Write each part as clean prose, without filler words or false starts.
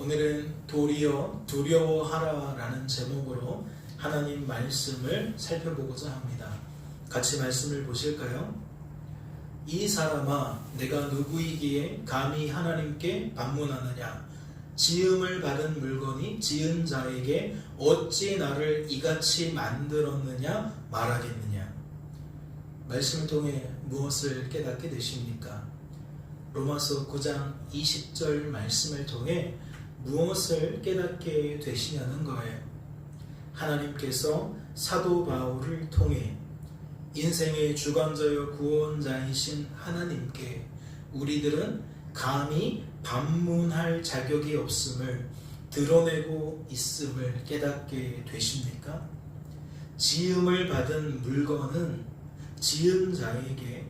오늘은 도리어 두려워하라라는 제목으로 하나님 말씀을 살펴보고자 합니다. 같이 말씀을 보실까요? 이 사람아, 내가 누구이기에 감히 하나님께 반문하느냐? 지음을 받은 물건이 지은 자에게 어찌 나를 이같이 만들었느냐 말하겠느냐? 말씀을 통해 무엇을 깨닫게 되십니까? 로마서 9장 20절 말씀을 통해 무엇을 깨닫게 되시냐는 거예요. 하나님께서 사도 바울을 통해 인생의 주관자여 구원자이신 하나님께 우리들은 감히 반문할 자격이 없음을 드러내고 있음을 깨닫게 되십니까? 지음을 받은 물건은 지은 자에게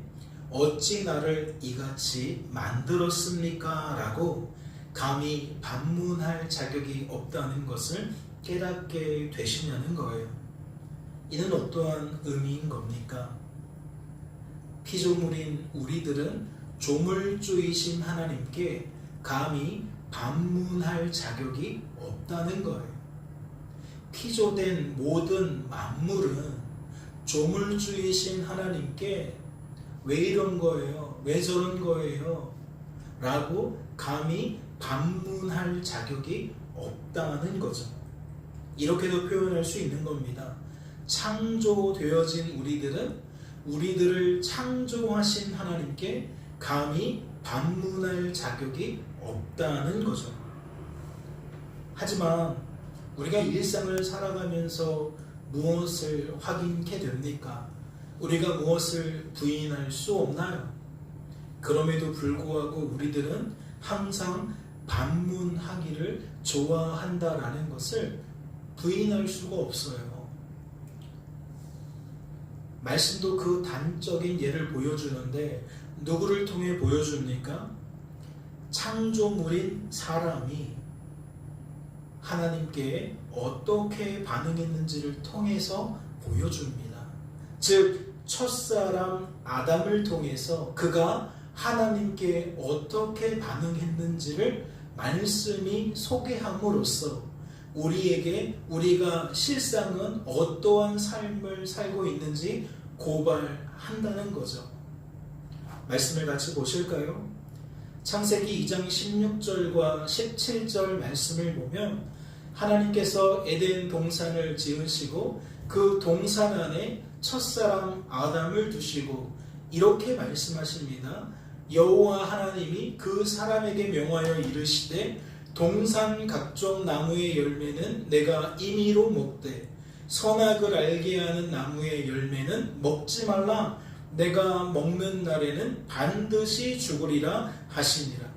어찌 나를 이같이 만들었습니까? 라고 감히 반문할 자격이 없다는 것을 깨닫게 되시냐는 거예요. 이는 어떠한 의미인 겁니까? 피조물인 우리들은 조물주이신 하나님께 감히 반문할 자격이 없다는 거예요. 피조된 모든 만물은 조물주이신 하나님께 왜 이런 거예요? 왜 저런 거예요? 라고 감히 반문할 자격이 없다는 거죠. 이렇게도 표현할 수 있는 겁니다. 창조되어진 우리들은 우리들을 창조하신 하나님께 감히 반문할 자격이 없다는 거죠. 하지만 우리가 일상을 살아가면서 무엇을 확인케 됩니까? 우리가 무엇을 부인할 수 없나요? 그럼에도 불구하고 우리들은 항상 반문하기를 좋아한다라는 것을 부인할 수가 없어요. 말씀도 그 단적인 예를 보여주는데 누구를 통해 보여줍니까? 창조물인 사람이 하나님께 어떻게 반응했는지를 통해서 보여줍니다. 즉 첫사람 아담을 통해서 그가 하나님께 어떻게 반응했는지를 말씀이 소개함으로써 우리에게 우리가 실상은 어떠한 삶을 살고 있는지 고발한다는 거죠. 말씀을 같이 보실까요? 창세기 2장 16절과 17절 말씀을 보면 하나님께서 에덴 동산을 지으시고 그 동산 안에 첫사람 아담을 두시고 이렇게 말씀하십니다. 여호와 하나님이 그 사람에게 명하여 이르시되 동산 각종 나무의 열매는 내가 임의로 먹되 선악을 알게 하는 나무의 열매는 먹지 말라. 내가 먹는 날에는 반드시 죽으리라 하시니라.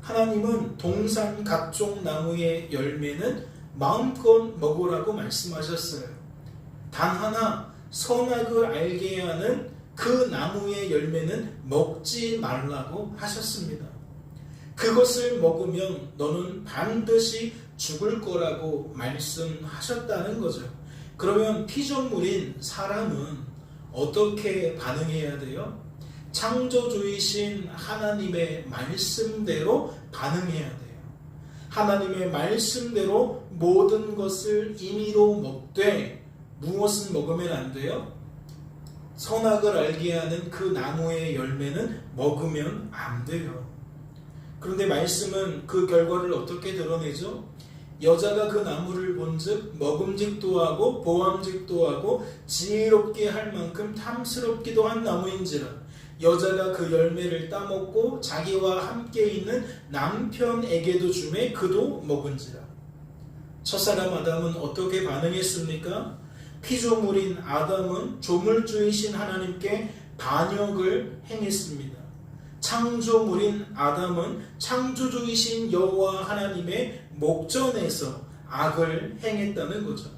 하나님은 동산 각종 나무의 열매는 마음껏 먹으라고 말씀하셨어요. 단 하나 선악을 알게 하는 그 나무의 열매는 먹지 말라고 하셨습니다. 그것을 먹으면 너는 반드시 죽을 거라고 말씀하셨다는 거죠. 그러면 피조물인 사람은 어떻게 반응해야 돼요? 창조주이신 하나님의 말씀대로 반응해야 돼요. 하나님의 말씀대로 모든 것을 임의로 먹되 무엇은 먹으면 안 돼요? 선악을 알게 하는 그 나무의 열매는 먹으면 안 돼요. 그런데 말씀은 그 결과를 어떻게 드러내죠? 여자가 그 나무를 본즉 먹음직도 하고 보암직도 하고 지혜롭게 할 만큼 탐스럽기도 한 나무인지라 여자가 그 열매를 따먹고 자기와 함께 있는 남편에게도 주매 그도 먹은지라. 첫사람 아담은 어떻게 반응했습니까? 피조물인 아담은 조물주이신 하나님께 반역을 행했습니다. 창조물인 아담은 창조주이신 여호와 하나님의 목전에서 악을 행했다는 거죠.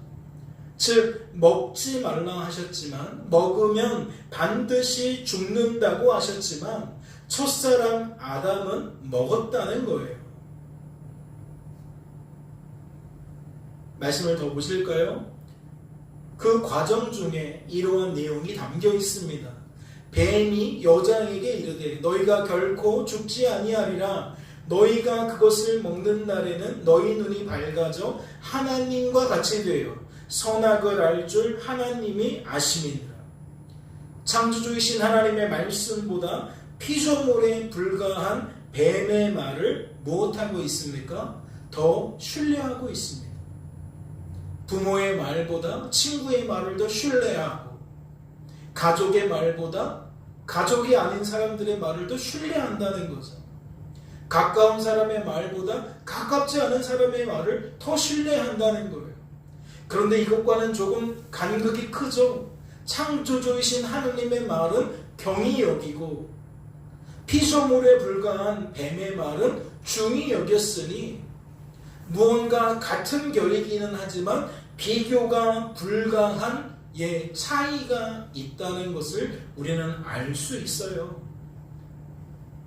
즉 먹지 말라 하셨지만 먹으면 반드시 죽는다고 하셨지만 첫사람 아담은 먹었다는 거예요. 말씀을 더 보실까요? 그 과정 중에 이러한 내용이 담겨 있습니다. 뱀이 여자에게 이르되 너희가 결코 죽지 아니하리라. 너희가 그것을 먹는 날에는 너희 눈이 밝아져 하나님과 같이 되어 선악을 알 줄 하나님이 아심이니라. 창조주이신 하나님의 말씀보다 피조물에 불과한 뱀의 말을 무엇하고 있습니까? 더 신뢰하고 있습니다. 부모의 말보다 친구의 말을 더 신뢰하고, 가족의 말보다 가족이 아닌 사람들의 말을 더 신뢰한다는 거죠. 가까운 사람의 말보다 가깝지 않은 사람의 말을 더 신뢰한다는 거예요. 그런데 이것과는 조금 간극이 크죠. 창조주이신 하느님의 말은 경히 여기고 피조물에 불과한 뱀의 말은 중히 여겼으니 무언가 같은 결이기는 하지만 비교가 불가한 차이가 있다는 것을 우리는 알 수 있어요.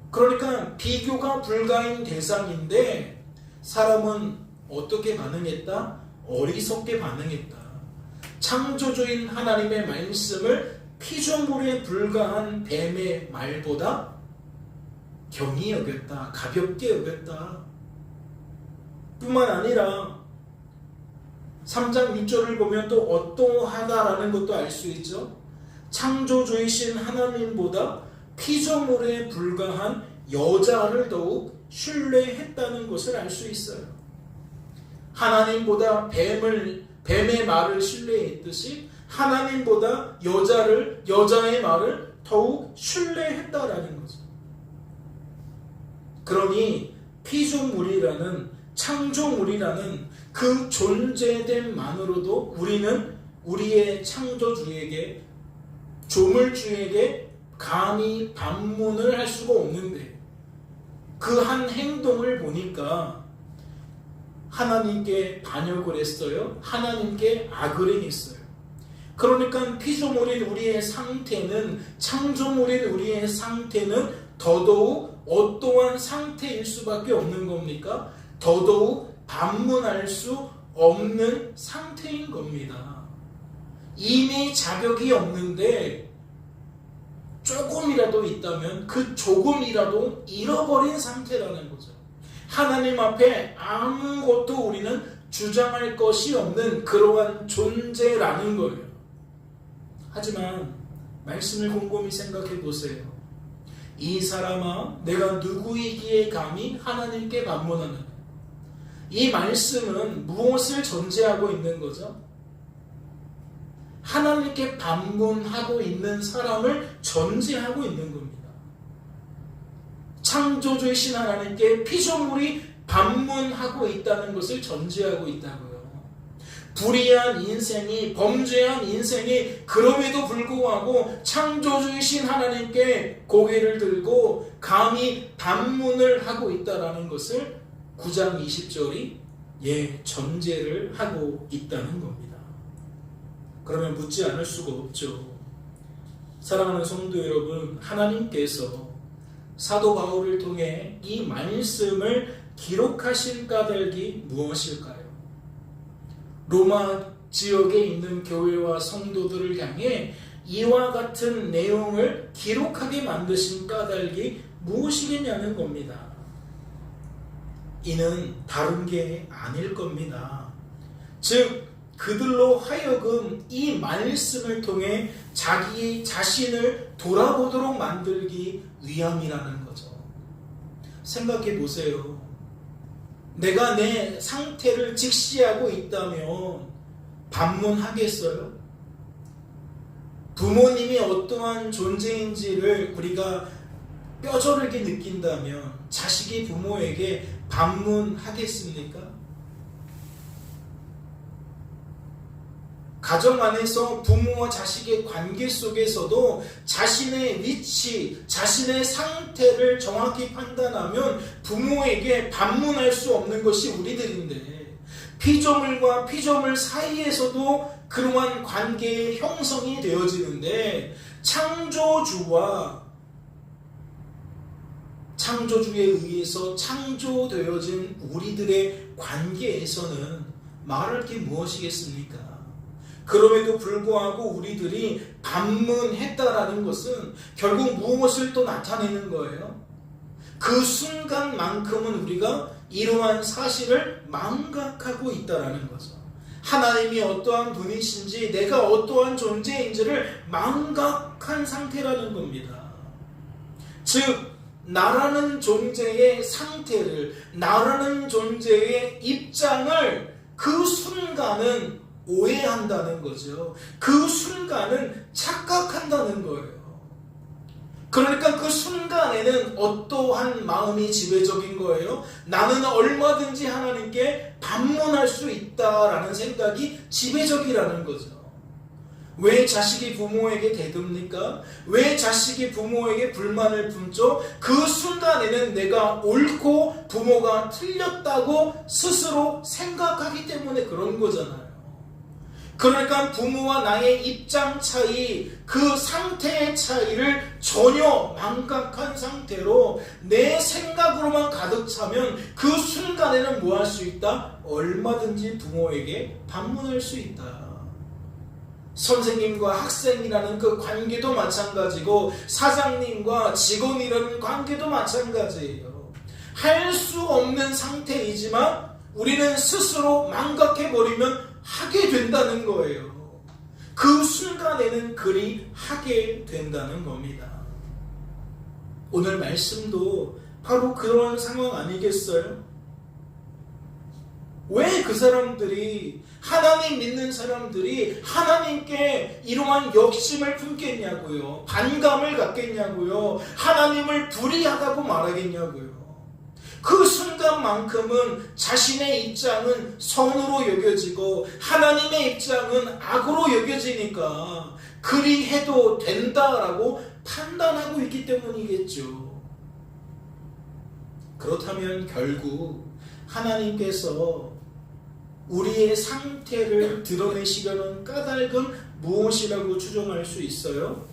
그러니까 비교가 불가인 대상인데 사람은 어떻게 반응했다? 어리석게 반응했다. 창조주인 하나님의 말씀을 피조물에 불과한 뱀의 말보다 경히 여겼다. 가볍게 여겼다. 뿐만 아니라 3장 6절을 보면 또 어떠하다라는 것도 알 수 있죠. 창조주이신 하나님보다 피조물에 불과한 여자를 더욱 신뢰했다는 것을 알 수 있어요. 하나님보다 뱀의 말을 신뢰했듯이 하나님보다 여자의 말을 더욱 신뢰했다라는 거죠. 그러니 피조물이라는 창조물이라는 그 존재됨만으로도 우리는 우리의 창조주에게, 조물주에게 감히 반문을 할 수가 없는데 그 한 행동을 보니까 하나님께 반역을 했어요. 하나님께 악을 행했어요. 그러니까 피조물인 우리의 상태는, 창조물인 우리의 상태는 더더욱 어떠한 상태일 수밖에 없는 겁니까? 더더욱 반문할 수 없는 상태인 겁니다. 이미 자격이 없는데 조금이라도 있다면 그 조금이라도 잃어버린 상태라는 거죠. 하나님 앞에 아무것도 우리는 주장할 것이 없는 그러한 존재라는 거예요. 하지만 말씀을 곰곰이 생각해 보세요. 이 사람아, 내가 누구이기에 감히 하나님께 반문하느냐? 이 말씀은 무엇을 전제하고 있는 거죠? 하나님께 반문하고 있는 사람을 전제하고 있는 겁니다. 창조주이신 하나님께 피조물이 반문하고 있다는 것을 전제하고 있다고요. 불의한 인생이, 범죄한 인생이 그럼에도 불구하고 창조주이신 하나님께 고개를 들고 감히 반문을 하고 있다는 것을 9장 20절이 전제를 하고 있다는 겁니다. 그러면 묻지 않을 수가 없죠. 사랑하는 성도 여러분, 하나님께서 사도 바울을 통해 이 말씀을 기록하신 까닭이 무엇일까요? 로마 지역에 있는 교회와 성도들을 향해 이와 같은 내용을 기록하게 만드신 까닭이 무엇이겠냐는 겁니다. 이는 다른 게 아닐 겁니다. 즉 그들로 하여금 이 말씀을 통해 자기 자신을 돌아보도록 만들기 위함이라는 거죠. 생각해 보세요. 내가 내 상태를 직시하고 있다면 반문하겠어요? 부모님이 어떠한 존재인지를 우리가 뼈저리게 느낀다면 자식이 부모에게 반문하겠습니까? 가정 안에서 부모와 자식의 관계 속에서도 자신의 위치, 자신의 상태를 정확히 판단하면 부모에게 반문할 수 없는 것이 우리들인데, 피조물과 피조물 사이에서도 그러한 관계의 형성이 되어지는데, 창조주에 의해서 창조되어진 우리들의 관계에서는 말할 게 무엇이겠습니까? 그럼에도 불구하고 우리들이 반문했다라는 것은 결국 무엇을 또 나타내는 거예요? 그 순간만큼은 우리가 이러한 사실을 망각하고 있다라는 거죠. 하나님이 어떠한 분이신지, 내가 어떠한 존재인지를 망각한 상태라는 겁니다. 즉, 나라는 존재의 상태를, 나라는 존재의 입장을 그 순간은 오해한다는 거죠. 그 순간은 착각한다는 거예요. 그러니까 그 순간에는 어떠한 마음이 지배적인 거예요? 나는 얼마든지 하나님께 반문할 수 있다라는 생각이 지배적이라는 거죠. 왜 자식이 부모에게 대듭니까? 왜 자식이 부모에게 불만을 품죠? 그 순간에는 내가 옳고 부모가 틀렸다고 스스로 생각하기 때문에 그런 거잖아요. 그러니까 부모와 나의 입장 차이, 그 상태의 차이를 전혀 망각한 상태로 내 생각으로만 가득 차면 그 순간에는 뭐 할 수 있다? 얼마든지 부모에게 반문할 수 있다. 선생님과 학생이라는 그 관계도 마찬가지고 사장님과 직원이라는 관계도 마찬가지예요. 할 수 없는 상태이지만 우리는 스스로 망각해버리면 하게 된다는 거예요. 그 순간에는 그리 하게 된다는 겁니다. 오늘 말씀도 바로 그런 상황 아니겠어요? 왜 그 사람들이, 하나님 믿는 사람들이 하나님께 이러한 욕심을 품겠냐고요? 반감을 갖겠냐고요? 하나님을 불의하다고 말하겠냐고요? 그 순간만큼은 자신의 입장은 선으로 여겨지고 하나님의 입장은 악으로 여겨지니까 그리 해도 된다라고 판단하고 있기 때문이겠죠. 그렇다면 결국 하나님께서 우리의 상태를 드러내시려는 까닭은 무엇이라고 추정할 수 있어요?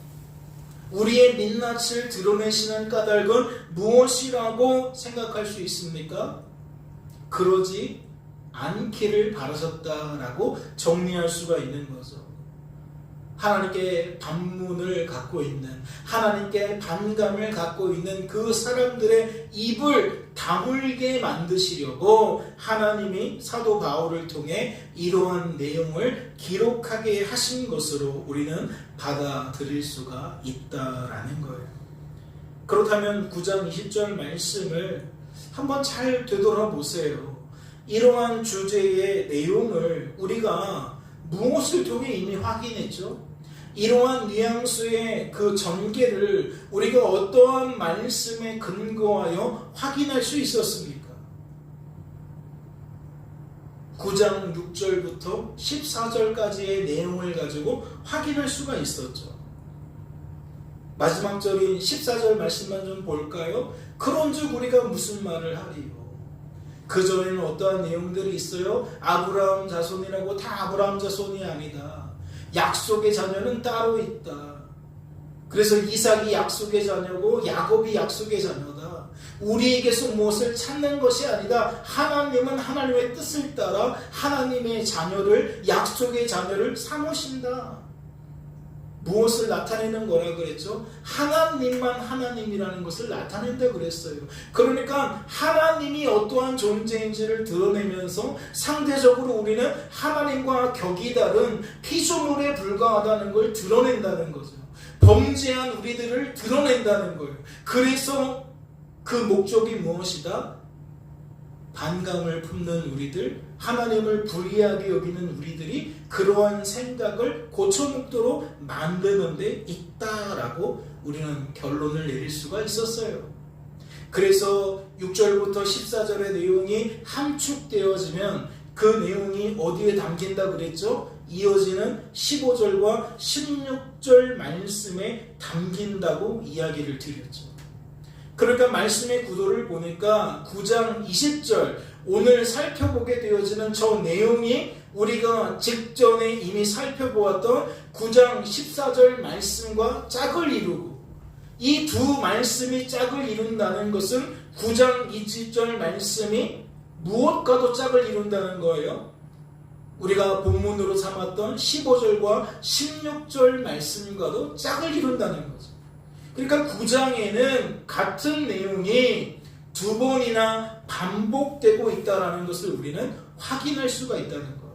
우리의 민낯을 드러내시는 까닭은 무엇이라고 생각할 수 있습니까? 그러지 않기를 바라셨다라고 정리할 수가 있는 거죠. 하나님께 반문을 갖고 있는, 하나님께 반감을 갖고 있는 그 사람들의 입을 다물게 만드시려고 하나님이 사도 바울을 통해 이러한 내용을 기록하게 하신 것으로 우리는 받아들일 수가 있다라는 거예요. 그렇다면 9장 20절 말씀을 한번 잘 되돌아보세요. 이러한 주제의 내용을 우리가 무엇을 통해 이미 확인했죠? 이러한 뉘앙스의 그 전개를 우리가 어떠한 말씀에 근거하여 확인할 수 있었습니까? 9장 6절부터 14절까지의 내용을 가지고 확인할 수가 있었죠. 마지막 절인 14절 말씀만 좀 볼까요? 그런즉 우리가 무슨 말을 하리요? 그 전에는 어떠한 내용들이 있어요? 아브라함 자손이라고 다 아브라함 자손이 아니다. 약속의 자녀는 따로 있다. 그래서 이삭이 약속의 자녀고 야곱이 약속의 자녀다. 우리에게서 무엇을 찾는 것이 아니다. 하나님은 하나님의 뜻을 따라 하나님의 자녀를, 약속의 자녀를 삼으신다. 무엇을 나타내는 거라 그랬죠? 하나님만 하나님이라는 것을 나타낸다 그랬어요. 그러니까 하나님이 어떠한 존재인지를 드러내면서 상대적으로 우리는 하나님과 격이 다른 피조물에 불과하다는 걸 드러낸다는 거죠. 범죄한 우리들을 드러낸다는 거예요. 그래서 그 목적이 무엇이다? 반감을 품는 우리들, 하나님을 불의하게 여기는 우리들이 그러한 생각을 고쳐먹도록 만드는 데 있다라고 우리는 결론을 내릴 수가 있었어요. 그래서 6절부터 14절의 내용이 함축되어지면 그 내용이 어디에 담긴다 그랬죠? 이어지는 15절과 16절 말씀에 담긴다고 이야기를 드렸죠. 그러니까 말씀의 구도를 보니까 9장 20절 오늘 살펴보게 되어지는 저 내용이 우리가 직전에 이미 살펴보았던 9장 14절 말씀과 짝을 이루고, 이 두 말씀이 짝을 이룬다는 것은 9장 20절 말씀이 무엇과도 짝을 이룬다는 거예요. 우리가 본문으로 삼았던 15절과 16절 말씀과도 짝을 이룬다는 거죠. 그러니까 9장에는 같은 내용이 두 번이나 반복되고 있다는 것을 우리는 확인할 수가 있다는 거예요.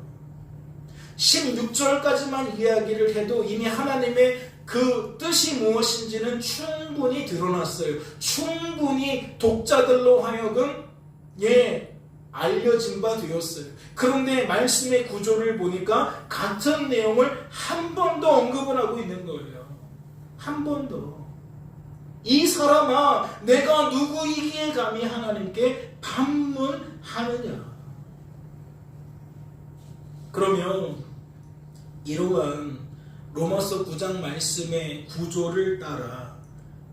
16절까지만 이야기를 해도 이미 하나님의 그 뜻이 무엇인지는 충분히 드러났어요. 충분히 독자들로 하여금 알려진 바 되었어요. 그런데 말씀의 구조를 보니까 같은 내용을 한 번 더 언급을 하고 있는 거예요. 한 번 더. 이 사람아, 내가 누구이기에 감히 하나님께 반문하느냐. 그러면 이러한 로마서 9장 말씀의 구조를 따라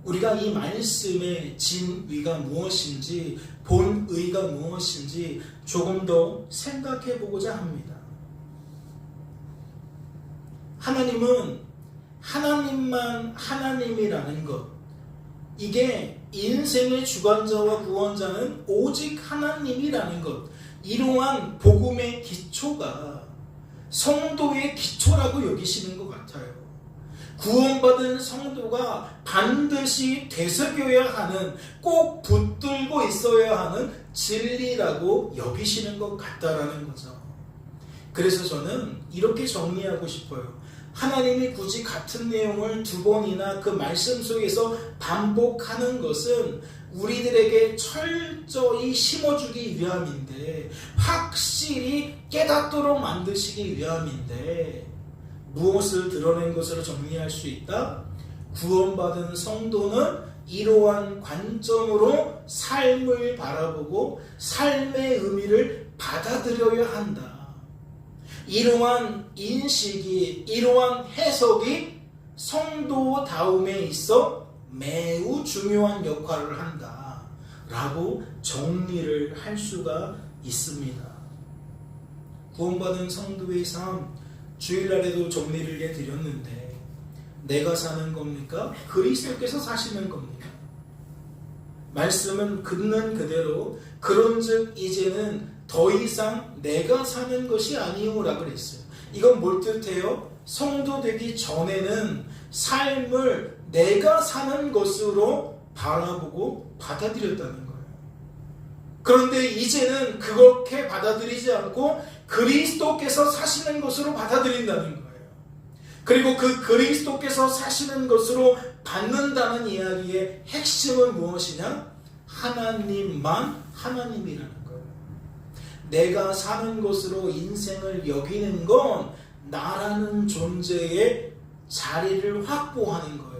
우리가 이 말씀의 진위가 무엇인지, 본의가 무엇인지 조금 더 생각해 보고자 합니다. 하나님은 하나님만 하나님이라는 것, 이게 인생의 주관자와 구원자는 오직 하나님이라는 것, 이러한 복음의 기초가 성도의 기초라고 여기시는 것 같아요. 구원받은 성도가 반드시 되새겨야 하는, 꼭 붙들고 있어야 하는 진리라고 여기시는 것 같다라는 거죠. 그래서 저는 이렇게 정리하고 싶어요. 하나님이 굳이 같은 내용을 두 번이나 그 말씀 속에서 반복하는 것은 우리들에게 철저히 심어주기 위함인데, 확실히 깨닫도록 만드시기 위함인데, 무엇을 드러낸 것으로 정리할 수 있다? 구원받은 성도는 이러한 관점으로 삶을 바라보고 삶의 의미를 받아들여야 한다. 이러한 인식이, 이러한 해석이 성도다움에 있어 매우 중요한 역할을 한다 라고 정리를 할 수가 있습니다. 구원받은 성도의 삶, 주일날에도 정리를 해드렸는데, 내가 사는 겁니까? 그리스도께서 사시는 겁니까? 말씀은 긋는 그대로 그런즉 이제는 더 이상 내가 사는 것이 아니오라 그랬어요. 이건 뭘 뜻해요? 성도 되기 전에는 삶을 내가 사는 것으로 바라보고 받아들였다는 거예요. 그런데 이제는 그렇게 받아들이지 않고 그리스도께서 사시는 것으로 받아들인다는 거예요. 그리고 그 그리스도께서 사시는 것으로 받는다는 이야기의 핵심은 무엇이냐? 하나님만 하나님이라는 거예요. 내가 사는 것으로 인생을 여기는 건 나라는 존재의 자리를 확보하는 거예요.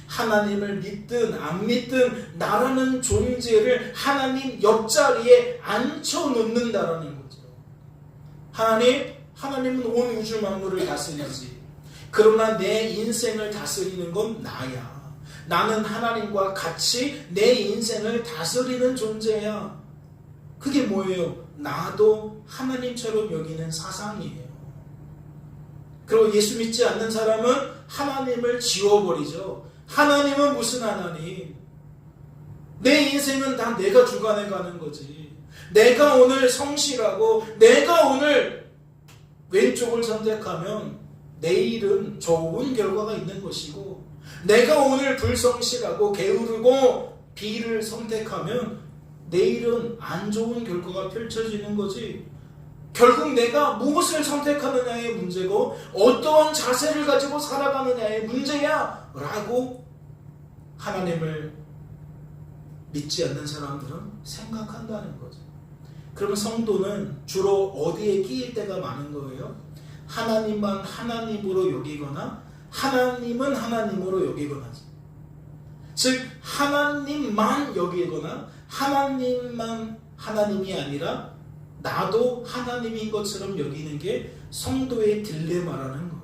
하나님을 믿든 안 믿든 나라는 존재를 하나님 옆자리에 앉혀놓는다라는 거죠. 하나님은 온 우주 만물을 다스리지. 그러나 내 인생을 다스리는 건 나야. 나는 하나님과 같이 내 인생을 다스리는 존재야. 그게 뭐예요? 나도 하나님처럼 여기는 사상이에요. 그리고 예수 믿지 않는 사람은 하나님을 지워버리죠. 하나님은 무슨 하나님? 내 인생은 다 내가 주관해 가는 거지. 내가 오늘 성실하고 내가 오늘 왼쪽을 선택하면 내일은 좋은 결과가 있는 것이고, 내가 오늘 불성실하고 게으르고 B를 선택하면 내일은 안 좋은 결과가 펼쳐지는 거지. 결국 내가 무엇을 선택하느냐의 문제고 어떠한 자세를 가지고 살아가느냐의 문제야 라고 하나님을 믿지 않는 사람들은 생각한다는 거죠. 그러면 성도는 주로 어디에 끼일 때가 많은 거예요? 하나님만 하나님으로 여기거나 하나님은 하나님으로 여기거나지. 즉 하나님만 여기거나 하나님만 하나님이 아니라 나도 하나님인 것처럼 여기는 게 성도의 딜레마라는 거예요.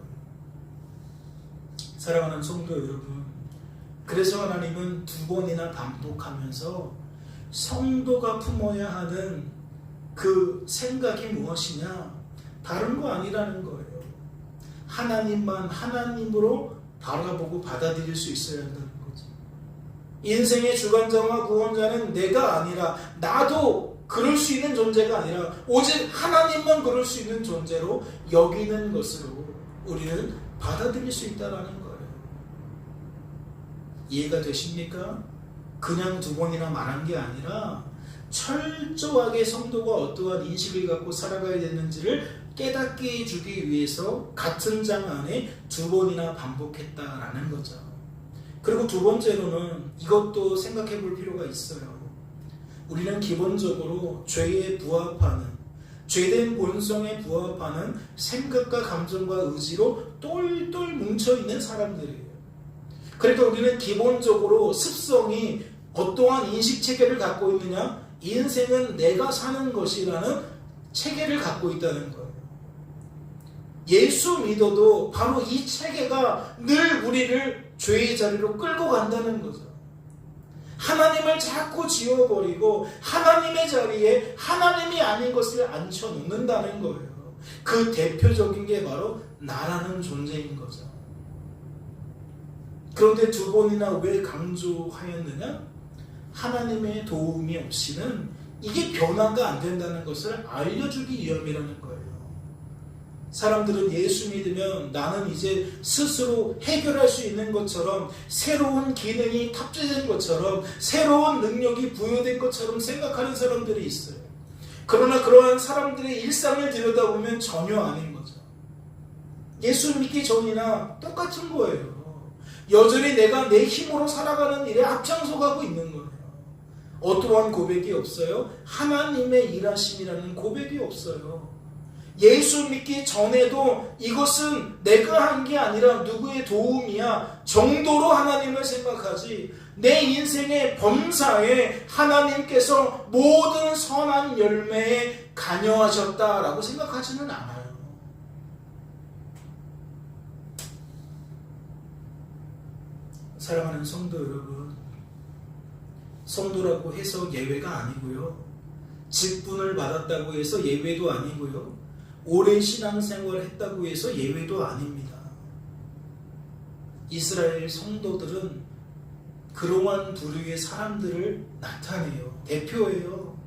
사랑하는 성도 여러분, 그래서 하나님은 두 번이나 반복하면서 성도가 품어야 하는 그 생각이 무엇이냐? 다른 거 아니라는 거예요. 하나님만 하나님으로 바라보고 받아들일 수 있어야 한다는 거죠. 인생의 주관자와 구원자는 내가 아니라 나도 그럴 수 있는 존재가 아니라 오직 하나님만 그럴 수 있는 존재로 여기는 것으로 우리는 받아들일 수 있다는 거예요. 이해가 되십니까? 그냥 두 번이나 말한 게 아니라 철저하게 성도가 어떠한 인식을 갖고 살아가야 되는지를 깨닫게 해주기 위해서 같은 장 안에 두 번이나 반복했다라는 거죠. 그리고 두 번째로는 이것도 생각해 볼 필요가 있어요. 우리는 기본적으로 죄에 부합하는, 죄된 본성에 부합하는 생각과 감정과 의지로 똘똘 뭉쳐있는 사람들이에요. 그러니까 우리는 기본적으로 습성이 어떠한 인식체계를 갖고 있느냐? 인생은 내가 사는 것이라는 체계를 갖고 있다는 거예요. 예수 믿어도 바로 이 체계가 늘 우리를 죄의 자리로 끌고 간다는 거죠. 하나님을 자꾸 지워버리고 하나님의 자리에 하나님이 아닌 것을 앉혀놓는다는 거예요. 그 대표적인 게 바로 나라는 존재인 거죠. 그런데 두 번이나 왜 강조하였느냐? 하나님의 도움이 없이는 이게 변화가 안 된다는 것을 알려주기 위함이라는 거예요. 사람들은 예수 믿으면 나는 이제 스스로 해결할 수 있는 것처럼, 새로운 기능이 탑재된 것처럼, 새로운 능력이 부여된 것처럼 생각하는 사람들이 있어요. 그러나 그러한 사람들의 일상을 들여다보면 전혀 아닌 거죠. 예수 믿기 전이나 똑같은 거예요. 여전히 내가 내 힘으로 살아가는 일에 앞장서가고 있는 거예요. 어떠한 고백이 없어요? 하나님의 일하심이라는 고백이 없어요. 예수 믿기 전에도 이것은 내가 한 게 아니라 누구의 도움이야 정도로 하나님을 생각하지, 내 인생의 범사에 하나님께서 모든 선한 열매에 관여하셨다라고 생각하지는 않아요. 사랑하는 성도 여러분, 성도라고 해서 예외가 아니고요, 직분을 받았다고 해서 예외도 아니고요, 오랜 신앙생활을 했다고 해서 예외도 아닙니다. 이스라엘 성도들은 그러한 부류의 사람들을 나타내요. 대표예요.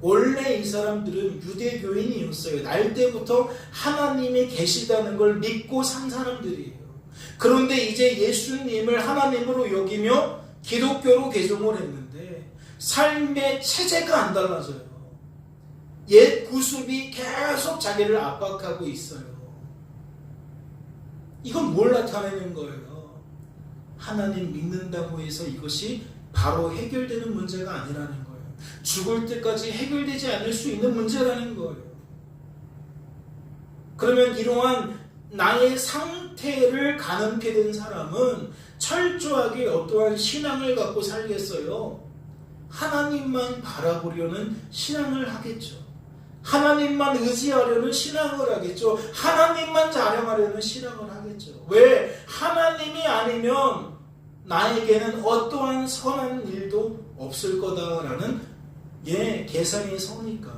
원래 이 사람들은 유대교인이었어요. 날 때부터 하나님이 계시다는 걸 믿고 산 사람들이에요. 그런데 이제 예수님을 하나님으로 여기며 기독교로 개종을 했는데 삶의 체제가 안 달라져요. 옛 구습이 계속 자기를 압박하고 있어요. 이건 뭘 나타내는 거예요? 하나님 믿는다고 해서 이것이 바로 해결되는 문제가 아니라는 거예요. 죽을 때까지 해결되지 않을 수 있는 문제라는 거예요. 그러면 이러한 나의 상태를 가늠케 된 사람은 철저하게 어떠한 신앙을 갖고 살겠어요? 하나님만 바라보려는 신앙을 하겠죠. 하나님만 의지하려는 신앙을 하겠죠. 하나님만 자랑하려는 신앙을 하겠죠. 왜? 하나님이 아니면 나에게는 어떠한 선한 일도 없을 거다라는 계산이 서니까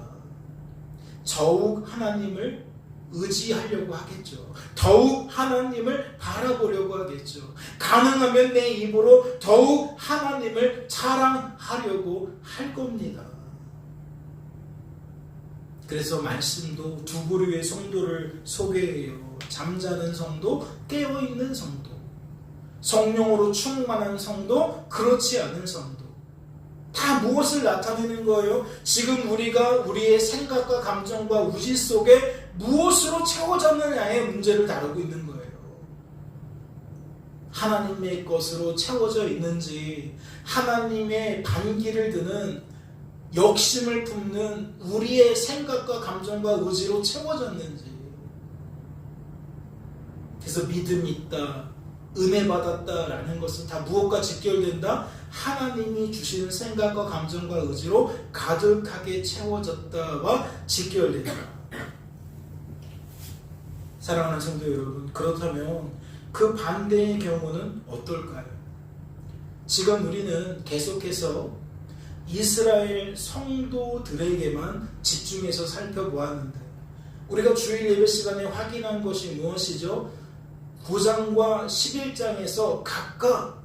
더욱 하나님을 의지하려고 하겠죠. 더욱 하나님을 바라보려고 하겠죠. 가능하면 내 입으로 더욱 하나님을 자랑하려고 할 겁니다. 그래서 말씀도 두 부류의 성도를 소개해요. 잠자는 성도, 깨어있는 성도, 성령으로 충만한 성도, 그렇지 않은 성도. 다 무엇을 나타내는 거예요? 지금 우리가 우리의 생각과 감정과 우지 속에 무엇으로 채워졌느냐의 문제를 다루고 있는 거예요. 하나님의 것으로 채워져 있는지, 하나님의 반기를 드는 욕심을 품는 우리의 생각과 감정과 의지로 채워졌는지. 그래서 믿음이 있다, 은혜 받았다라는 것은 다 무엇과 직결된다? 하나님이 주시는 생각과 감정과 의지로 가득하게 채워졌다와 직결된다. 사랑하는 성도 여러분, 그렇다면 그 반대의 경우는 어떨까요? 지금 우리는 계속해서 이스라엘 성도들에게만 집중해서 살펴보았는데, 우리가 주일 예배 시간에 확인한 것이 무엇이죠? 9장과 11장에서 각각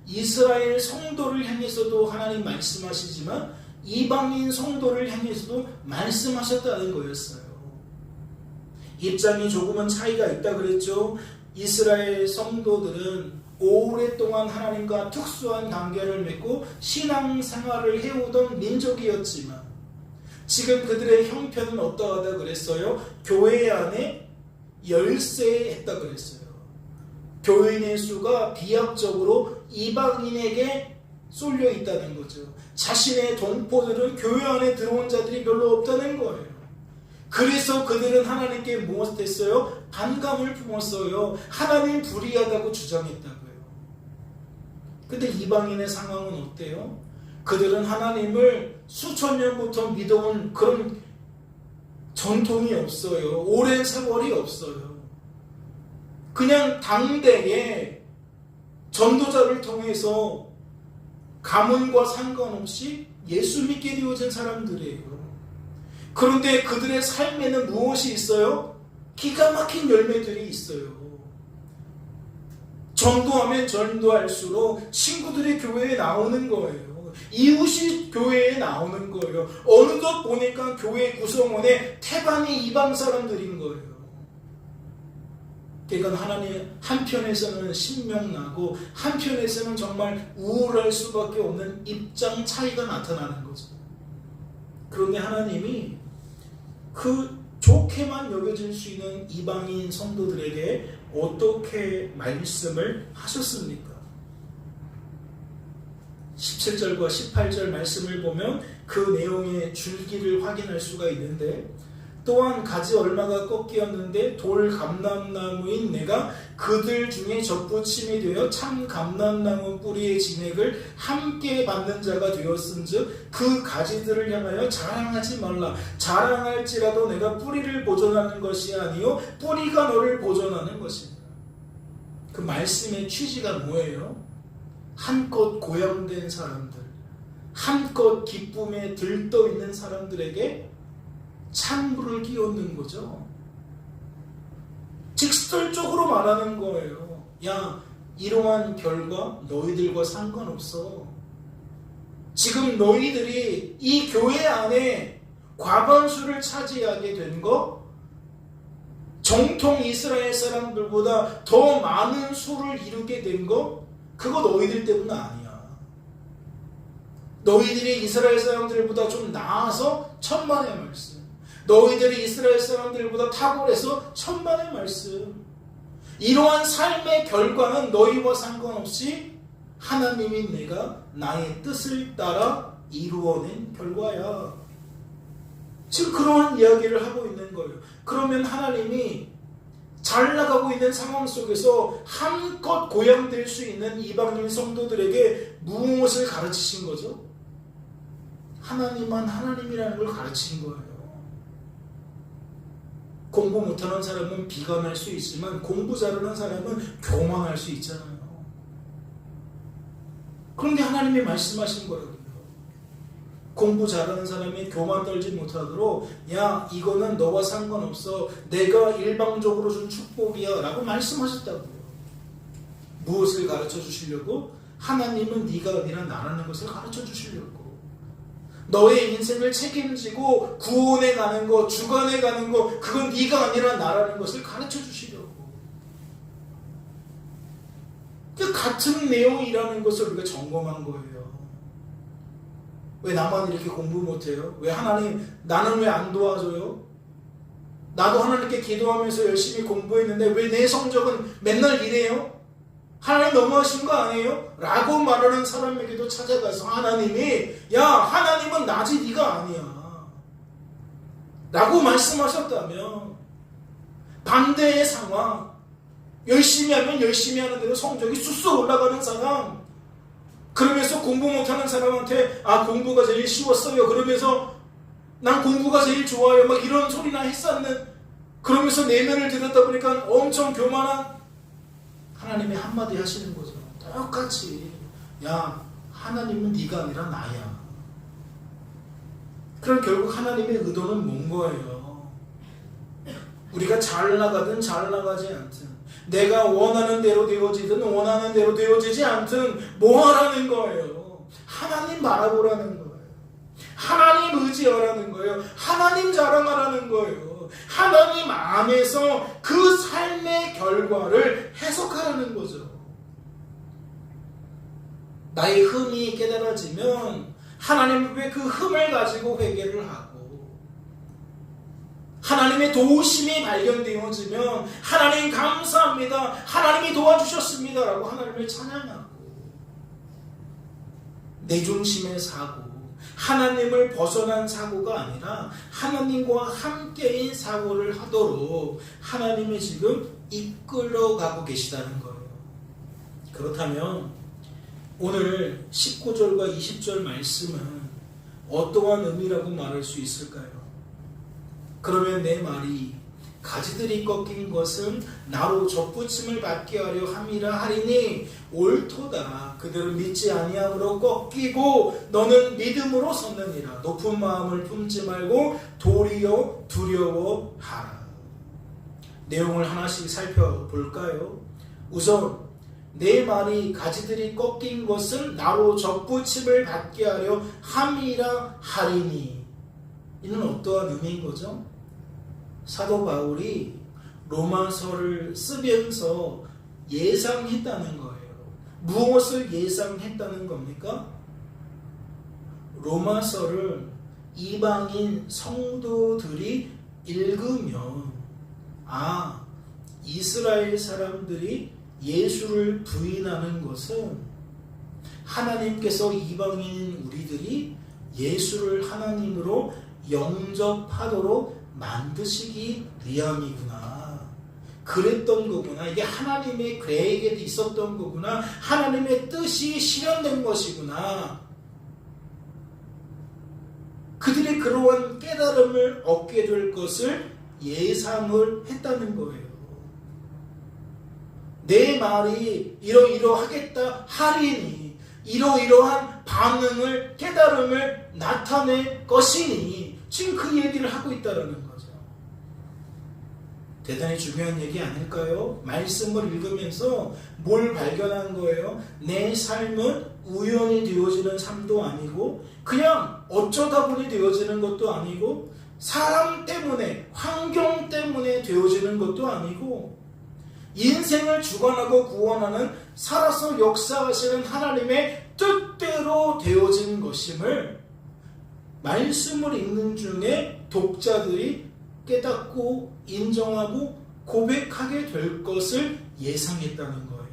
이스라엘 성도를 향해서도 하나님 말씀하시지만 이방인 성도를 향해서도 말씀하셨다는 거였어요. 입장이 조금은 차이가 있다 그랬죠. 이스라엘 성도들은 오랫동안 하나님과 특수한 관계를 맺고 신앙생활을 해오던 민족이었지만 지금 그들의 형편은 어떠하다 그랬어요? 교회 안에 열세했다 그랬어요. 교인의 수가 비약적으로 이방인에게 쏠려 있다는 거죠. 자신의 동포들은 교회 안에 들어온 자들이 별로 없다는 거예요. 그래서 그들은 하나님께 무엇했어요? 반감을 품었어요. 하나님 불의하다고 주장했다고요. 근데 이방인의 상황은 어때요? 그들은 하나님을 수천 년부터 믿어온 그런 전통이 없어요. 오랜 세월이 없어요. 그냥 당대에 전도자를 통해서 가문과 상관없이 예수 믿게 되어진 사람들이에요. 그런데 그들의 삶에는 무엇이 있어요? 기가 막힌 열매들이 있어요. 전도하면 전도할수록 친구들이 교회에 나오는 거예요. 이웃이 교회에 나오는 거예요. 어느덧 보니까 교회 구성원에 태반이 이방 사람들인 거예요. 그러니까 하나님 한편에서는 신명나고 한편에서는 정말 우울할 수밖에 없는 입장 차이가 나타나는 거죠. 그런데 하나님이 그 좋게만 여겨질 수 있는 이방인 성도들에게 어떻게 말씀을 하셨습니까? 17절과 18절 말씀을 보면 그 내용의 줄기를 확인할 수가 있는데, 또한 가지 얼마가 꺾이었는데 돌 감람나무인 내가 그들 중에 접붙임이 되어 참 감람나무 뿌리의 진액을 함께 받는 자가 되었은즉 그 가지들을 향하여 자랑하지 말라. 자랑할지라도 내가 뿌리를 보존하는 것이 아니요 뿌리가 너를 보존하는 것입니다. 그 말씀의 취지가 뭐예요? 한껏 고향된 사람들, 한껏 기쁨에 들떠 있는 사람들에게 찬물을 끼얹는 거죠. 직설적으로 말하는 거예요. 야, 이러한 결과 너희들과 상관없어. 지금 너희들이 이 교회 안에 과반수를 차지하게 된 거, 정통 이스라엘 사람들보다 더 많은 수를 이루게 된 거, 그거 너희들 때문 아니야. 너희들이 이스라엘 사람들보다 좀 나아서 천만의 말씀, 너희들이 이스라엘 사람들보다 탁월해서 천만의 말씀. 이러한 삶의 결과는 너희와 상관없이 하나님인 내가 나의 뜻을 따라 이루어낸 결과야. 지금 그러한 이야기를 하고 있는 거예요. 그러면 하나님이 잘 나가고 있는 상황 속에서 한껏 고향될 수 있는 이방인 성도들에게 무엇을 가르치신 거죠? 하나님만 하나님이라는 걸 가르친 거예요. 공부 못하는 사람은 비관할 수 있지만 공부 잘하는 사람은 교만할 수 있잖아요. 그런데 하나님이 말씀하신 거라고요. 공부 잘하는 사람이 교만 떨지 못하도록 야, 이거는 너와 상관없어. 내가 일방적으로 준 축복이야 라고 말씀하셨다고요. 무엇을 가르쳐 주시려고? 하나님은 네가 아니라 나라는 것을 가르쳐 주시려고. 너의 인생을 책임지고 구원에 가는 것, 주관에 가는 것, 그건 네가 아니라 나라는 것을 가르쳐 주시려고. 같은 내용이라는 것을 우리가 점검한 거예요. 왜 나만 이렇게 공부 못해요? 왜 하나님 나는 왜 안 도와줘요? 나도 하나님께 기도하면서 열심히 공부했는데 왜 내 성적은 맨날 이래요? 하나님 너무하신 거 아니에요? 라고 말하는 사람에게도 찾아가서 하나님이 야, 하나님은 나지 네가 아니야 라고 말씀하셨다면, 반대의 상황, 열심히 하면 열심히 하는 대로 성적이 쑥쑥 올라가는 사람, 그러면서 공부 못하는 사람한테 아, 공부가 제일 쉬웠어요, 그러면서 난 공부가 제일 좋아요, 막 이런 소리나 했었는, 그러면서 내면을 들었다 보니까 엄청 교만한, 하나님이 한마디 하시는 거죠. 똑같이 야, 하나님은 네가 아니라 나야. 그럼 결국 하나님의 의도는 뭔 거예요? 우리가 잘 나가든 잘 나가지 않든, 내가 원하는 대로 되어지든 원하는 대로 되어지지 않든 뭐 하라는 거예요? 하나님 바라보라는 거예요. 하나님 의지하라는 거예요. 하나님 자랑하라는 거예요. 하나님 안에서 그 삶의 결과를 해석하라는 거죠. 나의 흠이 깨달아지면 하나님 앞에 그 흠을 가지고 회개를 하고, 하나님의 도우심이 발견되어지면 하나님 감사합니다, 하나님이 도와주셨습니다 라고 하나님을 찬양하고, 내 중심의 사고, 하나님을 벗어난 사고가 아니라 하나님과 함께인 사고를 하도록 하나님이 지금 이끌어가고 계시다는 거예요. 그렇다면 오늘 19절과 20절 말씀은 어떠한 의미라고 말할 수 있을까요? 그러면 내 말이 가지들이 꺾인 것은 나로 접붙임을 받게 하려 함이라 하리니 옳도다. 그들은 믿지 아니함으로 꺾이고 너는 믿음으로 섰느니라. 높은 마음을 품지 말고 도리어 두려워하라. 내용을 하나씩 살펴볼까요? 우선 내 말이 가지들이 꺾인 것은 나로 접붙임을 받게 하려 함이라 하리니, 이는 어떠한 의미인 거죠? 사도 바울이 로마서를 쓰면서 예상했다는 거예요. 무엇을 예상했다는 겁니까? 로마서를 이방인 성도들이 읽으면, 이스라엘 사람들이 예수를 부인하는 것은 하나님께서 이방인 우리들이 예수를 하나님으로 영접하도록 만드시기 위함이구나, 그랬던 거구나, 이게 하나님의 계획에 있었던 거구나, 하나님의 뜻이 실현된 것이구나, 그들이 그러한 깨달음을 얻게 될 것을 예상을 했다는 거예요. 내 말이 이러이러하겠다 하리니 이러이러한 반응을, 깨달음을 나타낼 것이니, 지금 그 얘기를 하고 있다는 거죠. 대단히 중요한 얘기 아닐까요? 말씀을 읽으면서 뭘 발견한 거예요? 내 삶은 우연히 되어지는 삶도 아니고, 그냥 어쩌다 보니 되어지는 것도 아니고, 사람 때문에, 환경 때문에 되어지는 것도 아니고, 인생을 주관하고 구원하는, 살아서 역사하시는 하나님의 뜻대로 되어진 것임을 말씀을 읽는 중에 독자들이 깨닫고 인정하고 고백하게 될 것을 예상했다는 거예요.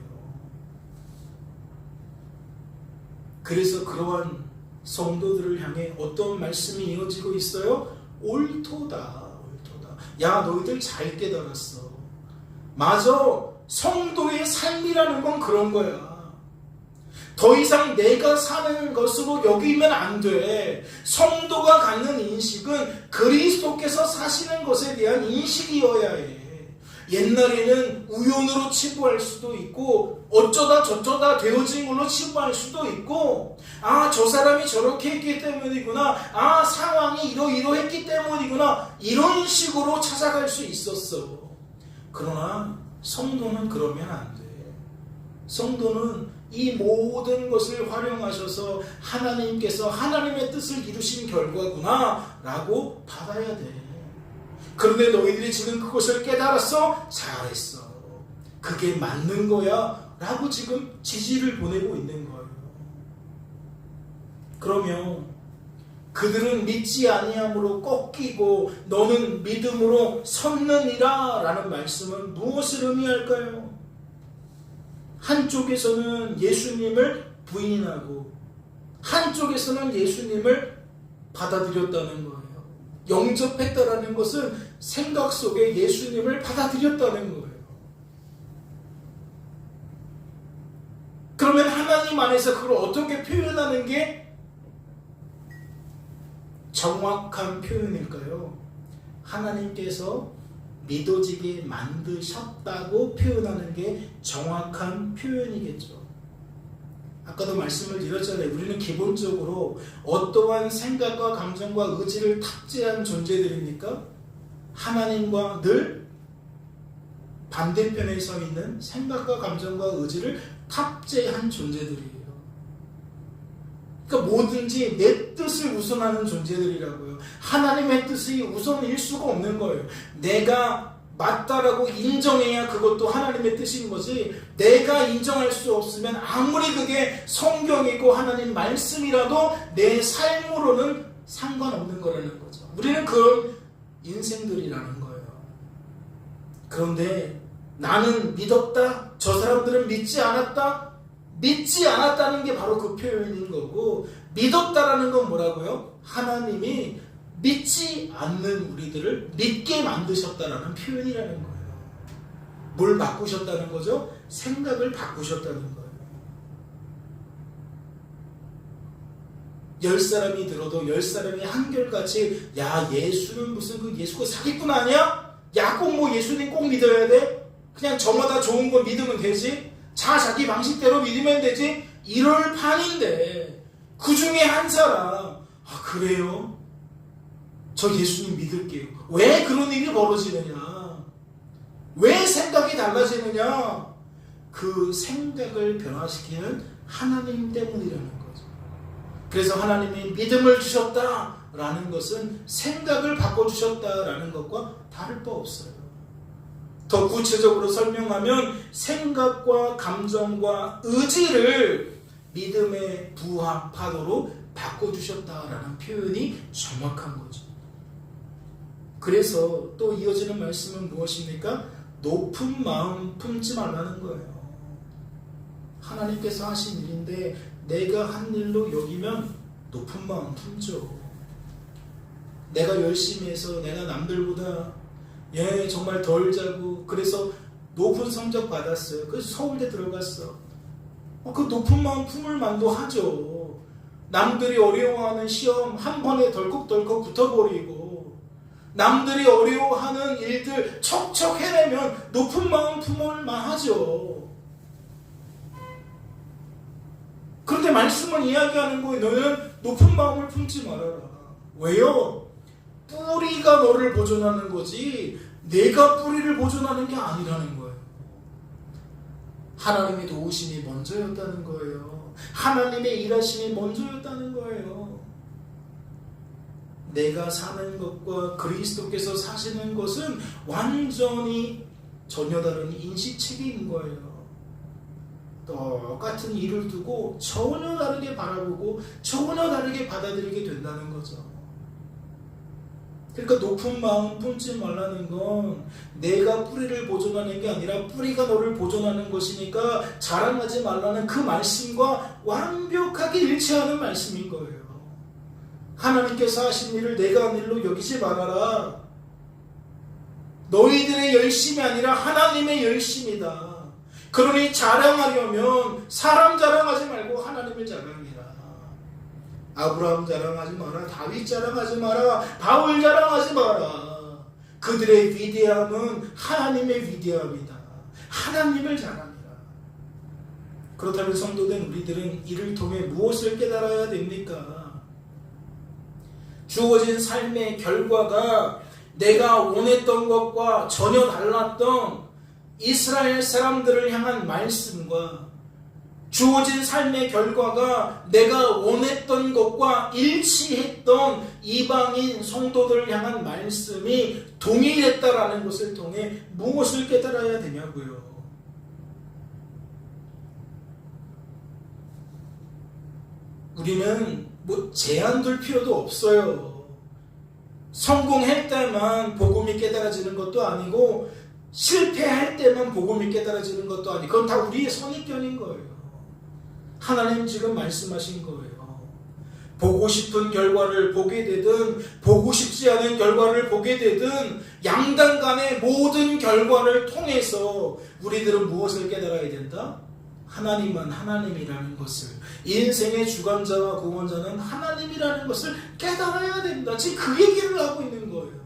그래서 그러한 성도들을 향해 어떤 말씀이 이어지고 있어요? 옳도다, 옳도다. 야, 너희들 잘 깨달았어. 맞아, 성도의 삶이라는 건 그런 거야. 더 이상 내가 사는 것으로 여기면 안 돼. 성도가 갖는 인식은 그리스도께서 사시는 것에 대한 인식이어야 해. 옛날에는 우연으로 치부할 수도 있고, 어쩌다 저쩌다 되어진 걸로 치부할 수도 있고, 저 사람이 저렇게 했기 때문이구나, 상황이 이러이러했기 때문이구나, 이런 식으로 찾아갈 수 있었어. 그러나 성도는 그러면 안 돼. 성도는 이 모든 것을 활용하셔서 하나님께서 하나님의 뜻을 이루신 결과구나 라고 받아야 돼. 그런데 너희들이 지금 그것을 깨달았어? 잘했어. 그게 맞는 거야 라고 지금 지지를 보내고 있는 거예요. 그러면 그들은 믿지 아니함으로 꺾이고 너는 믿음으로 섰느니라 라는 말씀은 무엇을 의미할까요? 한쪽에서는 예수님을 부인하고 한쪽에서는 예수님을 받아들였다는 거예요. 영접했다라는 것은 생각 속에 예수님을 받아들였다는 거예요. 그러면 하나님 안에서 그걸 어떻게 표현하는 게 정확한 표현일까요? 하나님께서 믿어지게 만드셨다고 표현하는 게 정확한 표현이겠죠. 아까도 말씀을 드렸잖아요. 우리는 기본적으로 어떠한 생각과 감정과 의지를 탑재한 존재들입니까? 하나님과 늘 반대편에 서 있는 생각과 감정과 의지를 탑재한 존재들이에요. 그러니까 뭐든지 내 뜻을 우선하는 존재들이라고요. 하나님의 뜻이 우선일 수가 없는 거예요. 내가 맞다라고 인정해야 그것도 하나님의 뜻인 거지, 내가 인정할 수 없으면 아무리 그게 성경이고 하나님 말씀이라도 내 삶으로는 상관없는 거라는 거죠. 우리는 그런 인생들이라는 거예요. 그런데 나는 믿었다, 저 사람들은 믿지 않았다. 믿지 않았다는 게 바로 그 표현인 거고, 믿었다라는 건 뭐라고요? 하나님이 믿지 않는 우리들을 믿게 만드셨다라는 표현이라는 거예요. 뭘 바꾸셨다는 거죠? 생각을 바꾸셨다는 거예요. 10사람이 들어도 10사람이 한결같이, 야, 예수는 무슨 그 예수가 사기꾼 아니야? 야, 꼭 뭐 예수님 꼭 믿어야 돼? 그냥 저마다 좋은 거 믿으면 되지? 자기 방식대로 믿으면 되지? 이럴 판인데, 그 중에 한 사람, 아, 그래요? 저 예수님 믿을게요. 왜 그런 일이 벌어지느냐? 왜 생각이 달라지느냐? 그 생각을 변화시키는 하나님 때문이라는 거죠. 그래서 하나님이 믿음을 주셨다라는 것은 생각을 바꿔주셨다라는 것과 다를 바 없어요. 더 구체적으로 설명하면 생각과 감정과 의지를 믿음의 부합하도록 바꿔주셨다라는 표현이 정확한 거죠. 그래서 또 이어지는 말씀은 무엇입니까? 높은 마음 품지 말라는 거예요. 하나님께서 하신 일인데 내가 한 일로 여기면 높은 마음 품죠. 내가 열심히 해서 내가 남들보다 정말 덜 자고 그래서 높은 성적 받았어요. 그래서 서울대 들어갔어. 그 높은 마음 품을 만도 하죠. 남들이 어려워하는 시험 한 번에 덜컥덜컥 붙어버리고 남들이 어려워하는 일들 척척 해내면 높은 마음 품을 만하죠. 그런데 말씀은 이야기하는 거예요. 너는 높은 마음을 품지 말아라. 왜요? 뿌리가 너를 보존하는 거지 내가 뿌리를 보존하는 게 아니라는 거예요. 하나님의 도우심이 먼저였다는 거예요. 하나님의 일하심이 먼저였다는 거예요. 내가 사는 것과 그리스도께서 사시는 것은 완전히 전혀 다른 인식체계인 거예요. 똑같은 일을 두고 전혀 다르게 바라보고 전혀 다르게 받아들이게 된다는 거죠. 그러니까 높은 마음 품지 말라는 건 내가 뿌리를 보존하는 게 아니라 뿌리가 너를 보존하는 것이니까 자랑하지 말라는 그 말씀과 완벽하게 일치하는 말씀인 거예요. 하나님께서 하신 일을 내가 한 일로 여기지 말아라. 너희들의 열심이 아니라 하나님의 열심이다. 그러니 자랑하려면 사람 자랑하지 말고 하나님을 자랑해라. 아브라함 자랑하지 마라. 다윗 자랑하지 마라. 바울 자랑하지 마라. 그들의 위대함은 하나님의 위대함이다. 하나님을 자랑해라. 그렇다면 성도된 우리들은 이를 통해 무엇을 깨달아야 됩니까? 주어진 삶의 결과가 내가 원했던 것과 전혀 달랐던 이스라엘 사람들을 향한 말씀과 주어진 삶의 결과가 내가 원했던 것과 일치했던 이방인 성도들을 향한 말씀이 동일했다라는 것을 통해 무엇을 깨달아야 되냐고요. 우리는 제한 둘 필요도 없어요. 성공할 때만 복음이 깨달아지는 것도 아니고 실패할 때만 복음이 깨달아지는 것도 아니고 그건 다 우리의 선입견인 거예요. 하나님 지금 말씀하신 거예요. 보고 싶은 결과를 보게 되든 보고 싶지 않은 결과를 보게 되든 양당 간의 모든 결과를 통해서 우리들은 무엇을 깨달아야 된다? 하나님만 하나님이라는 것을, 인생의 주관자와 구원자는 하나님이라는 것을 깨달아야 된다. 지금 그 얘기를 하고 있는 거예요.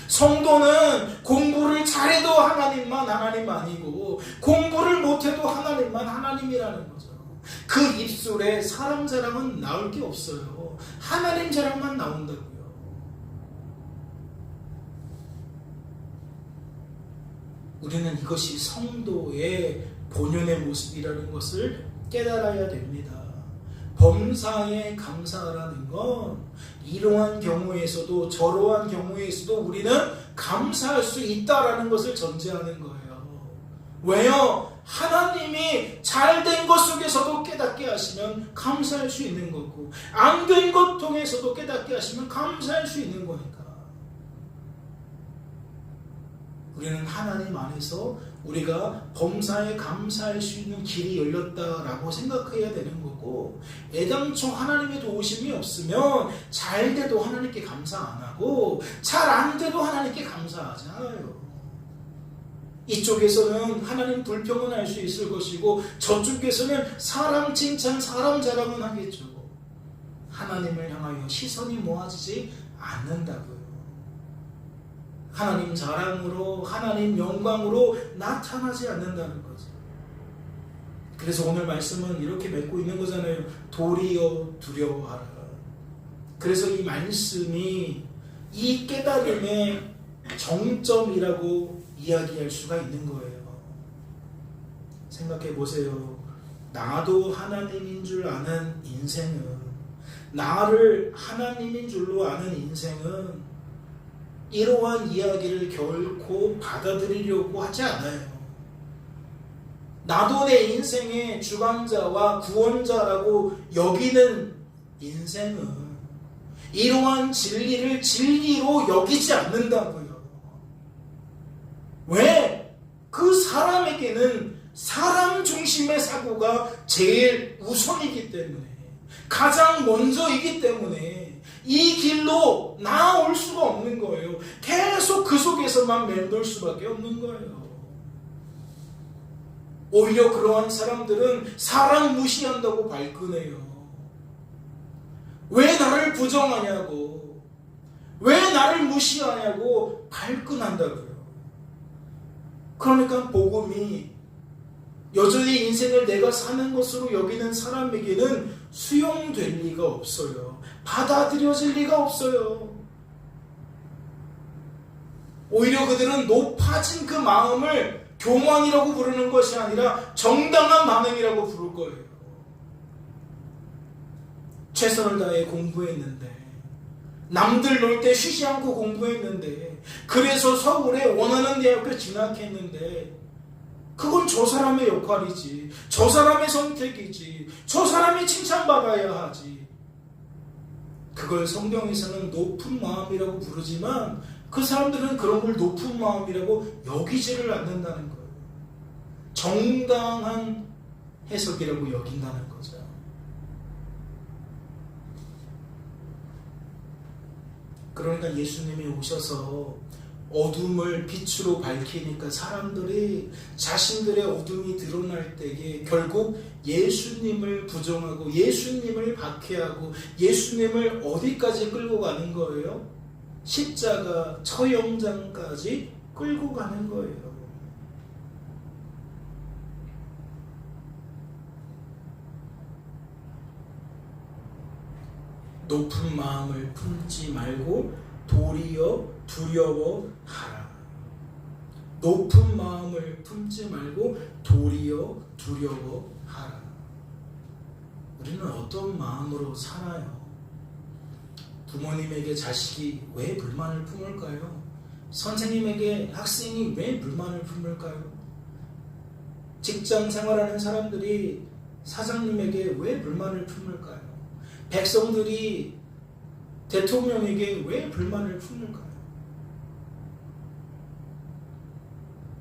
성도는 공부를 잘해도 하나님만 하나님만이고 공부를 못해도 하나님만 하나님이라는 거죠. 그 입술에 사람 자랑은 나올 게 없어요. 하나님 자랑만 나온다고요. 우리는 이것이 성도의 본연의 모습이라는 것을 깨달아야 됩니다. 범사에 감사하라는 건 이러한 경우에서도 저러한 경우에서도 우리는 감사할 수 있다라는 것을 전제하는 거예요. 왜요? 하나님이 잘된 것 속에서도 깨닫게 하시면 감사할 수 있는 거고, 안 된 것 통해서도 깨닫게 하시면 감사할 수 있는 거니까. 우리는 하나님 안에서 우리가 범사에 감사할 수 있는 길이 열렸다라고 생각해야 되는 거고, 애당초 하나님의 도우심이 없으면 잘 돼도 하나님께 감사 안 하고 잘 안 돼도 하나님께 감사하지 않아요. 이쪽에서는 하나님 불평은 할 수 있을 것이고 저쪽에서는 사람 칭찬, 사람 자랑은 하겠죠. 하나님을 향하여 시선이 모아지지 않는다고요. 하나님 자랑으로, 하나님 영광으로 나타나지 않는다는 거죠. 그래서 오늘 말씀은 이렇게 맺고 있는 거잖아요. 도리어 두려워하라. 그래서 이 말씀이 이 깨달음의 정점이라고 이야기할 수가 있는 거예요. 생각해 보세요. 나도 하나님인 줄 아는 인생은, 나를 하나님인 줄로 아는 인생은 이러한 이야기를 결코 받아들이려고 하지 않아요. 나도 내 인생의 주관자와 구원자라고 여기는 인생은 이러한 진리를 진리로 여기지 않는다고요. 왜? 그 사람에게는 사람 중심의 사고가 제일 우선이기 때문에, 가장 먼저이기 때문에 이 길로 나올 수가 없는 거예요. 계속 그 속에서만 맴돌 수밖에 없는 거예요. 오히려 그러한 사람들은 사람 무시한다고 발끈해요. 왜 나를 부정하냐고, 왜 나를 무시하냐고 발끈한다고요. 그러니까 복음이 여전히 인생을 내가 사는 것으로 여기는 사람에게는 수용될 리가 없어요. 받아들여질 리가 없어요. 오히려 그들은 높아진 그 마음을 교만이라고 부르는 것이 아니라 정당한 반응이라고 부를 거예요. 최선을 다해 공부했는데, 남들 놀 때 쉬지 않고 공부했는데, 그래서 서울에 원하는 대학교 진학했는데, 그건 저 사람의 역할이지, 저 사람의 선택이지, 저 사람이 칭찬받아야 하지. 그걸 성경에서는 높은 마음이라고 부르지만 그 사람들은 그런 걸 높은 마음이라고 여기지를 않는다는 거예요. 정당한 해석이라고 여긴다는 거죠. 그러니까 예수님이 오셔서 어둠을 빛으로 밝히니까 사람들이 자신들의 어둠이 드러날 때에 결국 예수님을 부정하고 예수님을 박해하고 예수님을 어디까지 끌고 가는 거예요? 십자가 처형장까지 끌고 가는 거예요. 높은 마음을 품지 말고 도리어 두려워하라. 높은 마음을 품지 말고 도리어 두려워하라. 우리는 어떤 마음으로 살아요? 부모님에게 자식이 왜 불만을 품을까요? 선생님에게 학생이 왜 불만을 품을까요? 직장 생활하는 사람들이 사장님에게 왜 불만을 품을까요? 백성들이 대통령에게 왜 불만을 품을까요?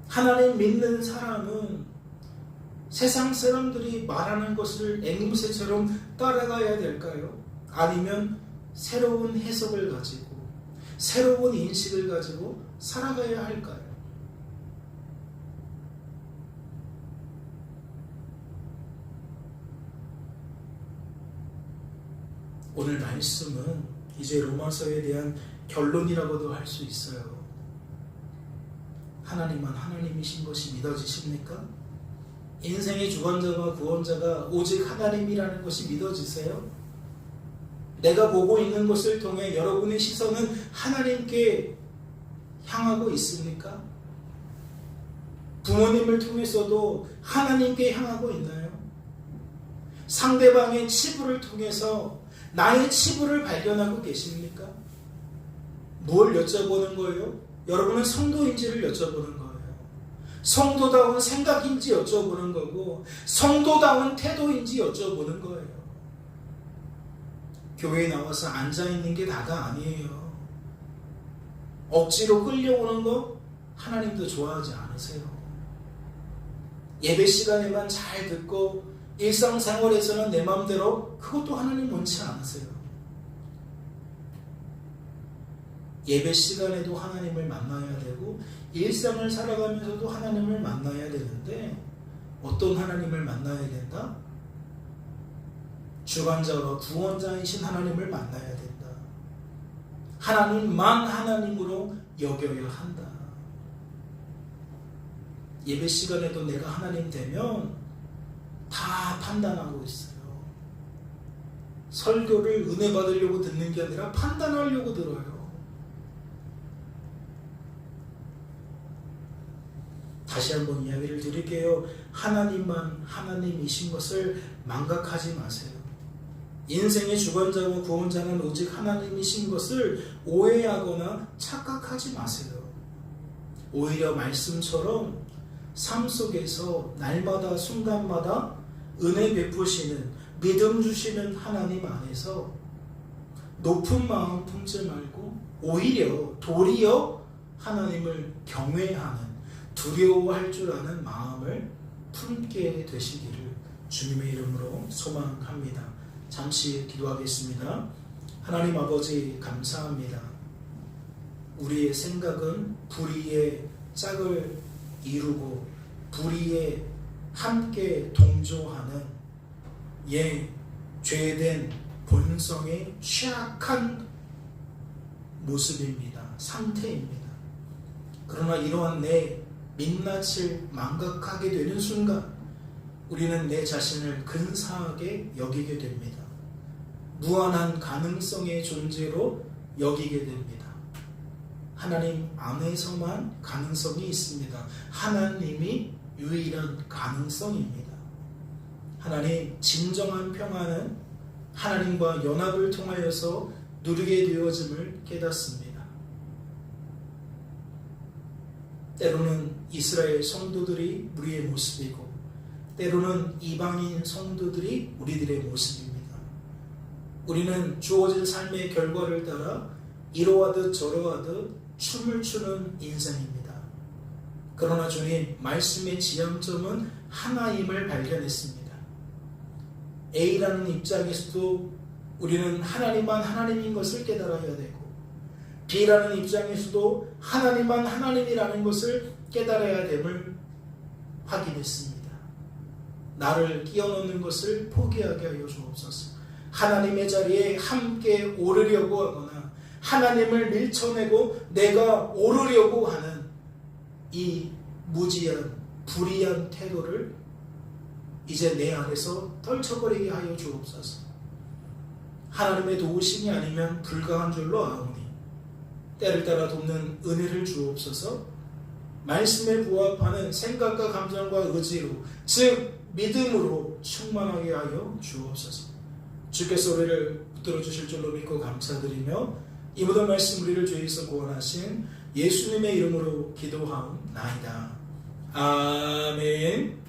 하나님 믿는 사람은 세상 사람들이 말하는 것을 앵무새처럼 따라가야 될까요? 아니면 새로운 해석을 가지고 새로운 인식을 가지고 살아가야 할까요? 오늘 말씀은 이제 로마서에 대한 결론이라고도 할 수 있어요. 하나님만 하나님이신 것이 믿어지십니까? 인생의 주관자와 구원자가 오직 하나님이라는 것이 믿어지세요? 내가 보고 있는 것을 통해 여러분의 시선은 하나님께 향하고 있습니까? 부모님을 통해서도 하나님께 향하고 있나요? 상대방의 치부를 통해서 나의 치부를 발견하고 계십니까? 뭘 여쭤보는 거예요? 여러분은 성도인지를 여쭤보는 거예요. 성도다운 생각인지 여쭤보는 거고 성도다운 태도인지 여쭤보는 거예요. 교회에 나와서 앉아있는 게 다가 아니에요. 억지로 끌려오는 거 하나님도 좋아하지 않으세요. 예배 시간에만 잘 듣고 일상생활에서는 내 마음대로, 그것도 하나님 원치 않으세요. 예배 시간에도 하나님을 만나야 되고 일상을 살아가면서도 하나님을 만나야 되는데 어떤 하나님을 만나야 된다? 주관자와 구원자이신 하나님을 만나야 된다. 하나님만 하나님으로 여겨야 한다. 예배 시간에도 내가 하나님 되면 다 판단하고 있어요. 설교를 은혜 받으려고 듣는 게 아니라 판단하려고 들어요. 다시 한번 이야기를 드릴게요. 하나님만 하나님이신 것을 망각하지 마세요. 인생의 주관자와 구원자는 오직 하나님이신 것을 오해하거나 착각하지 마세요. 오히려 말씀처럼 삶 속에서 날마다 순간마다 은혜 베푸시는, 믿음 주시는 하나님 안에서 높은 마음 품지 말고 오히려 도리어 하나님을 경외하는, 두려워할 줄 아는 마음을 품게 되시기를 주님의 이름으로 소망합니다. 잠시 기도하겠습니다. 하나님 아버지 감사합니다. 우리의 생각은 불의의 짝을 이루고 불의에 함께 동조하는 죄된 본성의 취약한 모습입니다. 상태입니다. 그러나 이러한 내 민낯을 망각하게 되는 순간 우리는 내 자신을 근사하게 여기게 됩니다. 무한한 가능성의 존재로 여기게 됩니다. 하나님 안에서만 가능성이 있습니다. 하나님이 유일한 가능성입니다. 하나님, 진정한 평화는 하나님과 연합을 통하여서 누리게 되어짐을 깨닫습니다. 때로는 이스라엘 성도들이 우리의 모습이고 때로는 이방인 성도들이 우리들의 모습입니다. 우리는 주어진 삶의 결과를 따라 이러하듯 저러하듯 춤을 추는 인생입니다. 그러나 주님, 말씀의 지향점은 하나임을 발견했습니다. A라는 입장에서도 우리는 하나님만 하나님인 것을 깨달아야 되고 B라는 입장에서도 하나님만 하나님이라는 것을 깨달아야 됨을 확인했습니다. 나를 끼워넣는 것을 포기하게 하여 주옵소서. 하나님의 자리에 함께 오르려고 하거나 하나님을 밀쳐내고 내가 오르려고 하는 이 무지한 불의한 태도를 이제 내 안에서 떨쳐버리게 하여 주옵소서. 하나님의 도우심이 아니면 불가한 줄로 아오니 때를 따라 돕는 은혜를 주옵소서. 말씀에 부합하는 생각과 감정과 의지로, 즉 믿음으로 충만하게 하여 주옵소서. 주께서 우리를 붙들어 주실 줄로 믿고 감사드리며 이 모든 말씀 우리를 주에서 구원하신 예수님의 이름으로 기도하옵나이다. 아멘.